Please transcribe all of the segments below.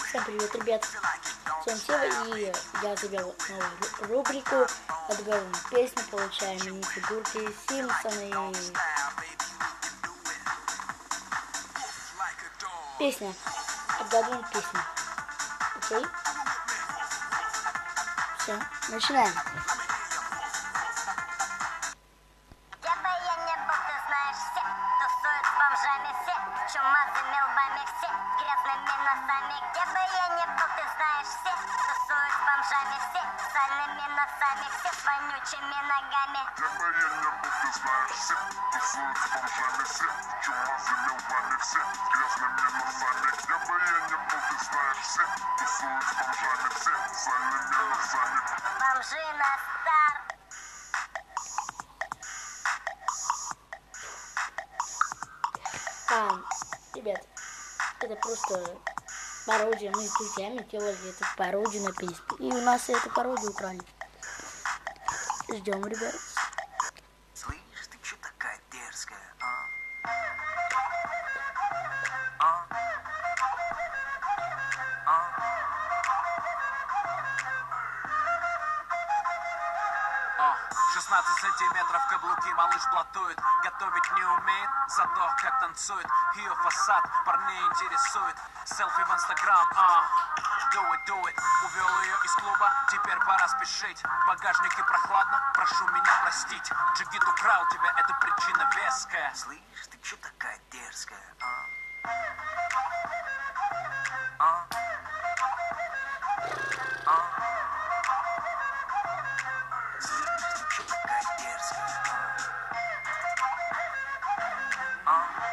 Всем привет, ребят! Всем Сева, и я завел новую рубрику. Отгадаем песню, получаем мини-фигурки Симпсоны. Песня. Отгадаем песню. Окей? Все, начинаем. Чумазыми лбами все, грязными носами. Где бы я ни был, ты знаешь, все тусуют с бомжами, все сальными носами, все с вонючими ногами. Где бы я ни был, ты знаешь, все тусуют с бомжами, все чумазыми лбами, все грязными носами. Где бы я ни был, ты знаешь, все тусуют с бомжами, все сальными носами. Бомжи на старт. Ребят, это просто пародия. Мы с друзьями делали эту пародию на песню. И у нас эту пародию украли. Ждем, ребят. Слышь, ты чё такая дерзкая, а? 16 сантиметров каблуки, малыш блатует. Готовить не умеет, зато как танцует. Ее фасад парней интересует. Селфи в инстаграм, do it. Увел ее из клуба, теперь пора спешить. В багажнике прохладно, прошу меня простить. Джигит украл тебя, это причина веская. Слышь, ты чё такая дерзкая,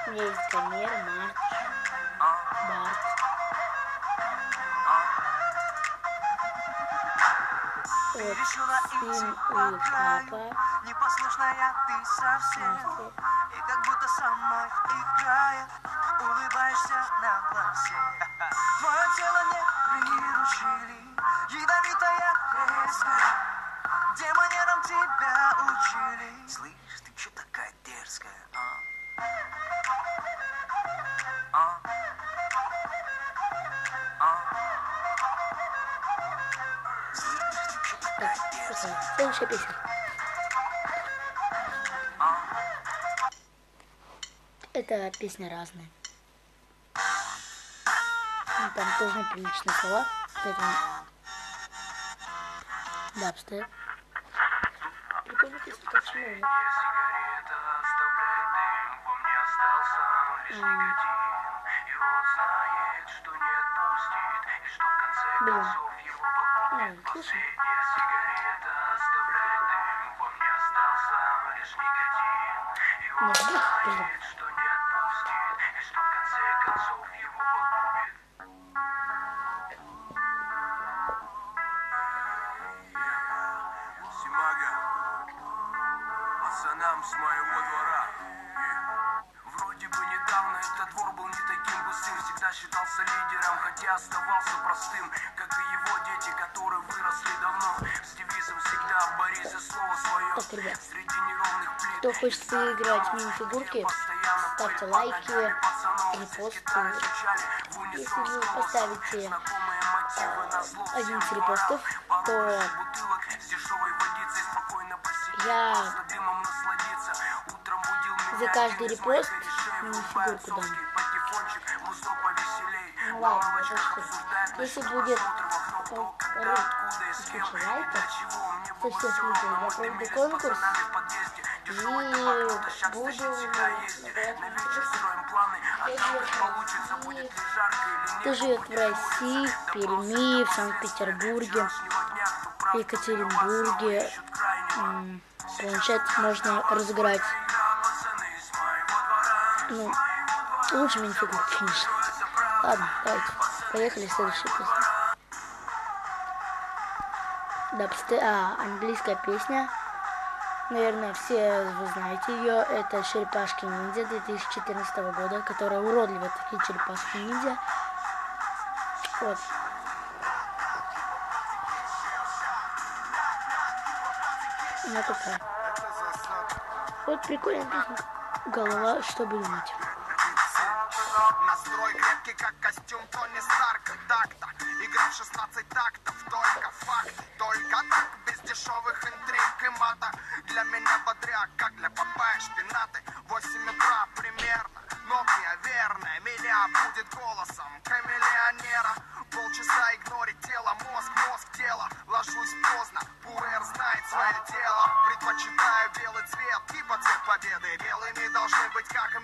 У меня есть Камер, Марч, Барт. Вот, сын и папа. Непослушная ты совсем. И как будто со мной играет, улыбаешься на глазе. Твое тело не приручили, ядовитая резкая. Демонерам тебя учили. Слышь, ты чё такая дерзкая, Следующая песня. Это песня разная. Там тоже неприличные слова. Поэтому... Дабстеп. Прикольно песня, почему? Блин. Слушай. Пацанам с моего двора. Вроде бы недавно этот двор был не таким густым. Всегда считался лидером, хотя оставался простым. Как и его дети, которые выросли давно. С девизом всегда борись за слово свое. Так, ребят, Среди неровных плит. кто хочет выиграть мини-фигурки, ставьте лайки, репосты. Если вы поставите 11 репостов, то я за каждый репост мини-фигурку дам. Ну ладно, это что? Если будет куча лайков со всех видео, я проведу конкурс и кто живет в России, в Перми, в Санкт-Петербурге, в Екатеринбурге, планшет можно разыграть. Ну, лучше мини-фигурки, конечно. Ладно, давайте, поехали, следующая песня. Английская песня. Наверное, все вы знаете ее. Это черепашки ниндзя 2014 года, которая уродливая, такие черепашки ниндзя. Вот. Она такая. Вот прикольная песня. Голова, что бы думать. Настрой Четкий как костюм Тони Старка. Так-то, игра в 16 тактов. Только факт, только так, без дешевых интриг и мата. Для меня бодряк, как для Папайи шпинаты. 8 утра примерно, Nokia верная меня будет голосом камелеонера. Полчаса игнорить тело, мозг, тело. Ложусь поздно, пуэр знает свое дело. Предпочитаю белый цвет, типа цвет победы. Белыми должны быть как и